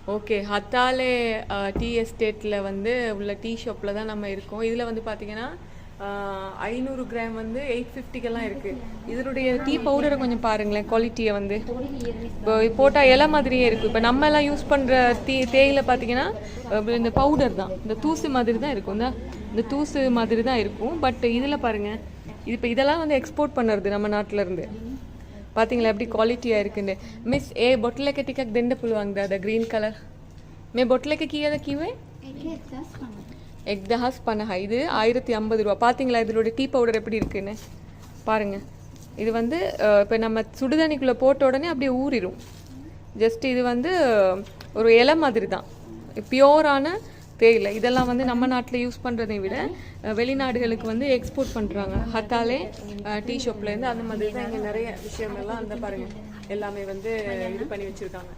Okay, ஹத்தாலே tea எஸ்டேட்டில் வந்து உள்ள டீ ஷாப்பில் தான் நம்ம இருக்கோம். இதில் வந்து பார்த்தீங்கன்னா 500 கிராம் வந்து 850கெல்லாம் இருக்குது. இதனுடைய டீ பவுடரை கொஞ்சம் பாருங்களேன், குவாலிட்டியை வந்து இப்போ போட்டால் இலை மாதிரியே இருக்குது. இப்போ நம்ம எல்லாம் யூஸ் பண்ணுற தேயிலை பார்த்தீங்கன்னா இந்த பவுடர் தான், இந்த தூசு மாதிரி தான் இருக்கும், இந்த தூசு மாதிரி தான் இருக்கும். பட் இதில் பாருங்கள், இது இப்போ இதெல்லாம் வந்து எக்ஸ்போர்ட் பண்ணுறது நம்ம நாட்டிலேருந்து. பார்த்தீங்களா எப்படி குவாலிட்டியாக இருக்குன்னு. மிஸ் ஏ பொட்டிலக்கு டிக்கக் தெண்ட புழுவாங்க த க்ரீன் கலர் மே பொட்டிலக்கு கீழே கீவே எக்தஹாஸ் பண்ணஹா. இது 1050 ரூபா. பார்த்தீங்களா இதோட டீ பவுடர் எப்படி இருக்குன்னு பாருங்கள். இது வந்து இப்போ நம்ம சுடுதண்ணிக்குள்ளே போட்ட உடனே அப்படியே ஊறிடும். ஜஸ்ட் இது வந்து ஒரு இலை மாதிரி தான், பியோரான தேயிலை. இதெல்லாம் வந்து நம்ம நாட்டில் யூஸ் பண்ணுறதை விட வெளிநாடுகளுக்கு வந்து எக்ஸ்போர்ட் பண்ணுறாங்க. ஹத்தாலே டீ ஷாப்லேருந்து அந்த மாதிரி தான் இங்கே நிறைய விஷயங்கள்லாம் அந்த பாருங்கள் எல்லாமே வந்து இது பண்ணி வச்சுருக்காங்க.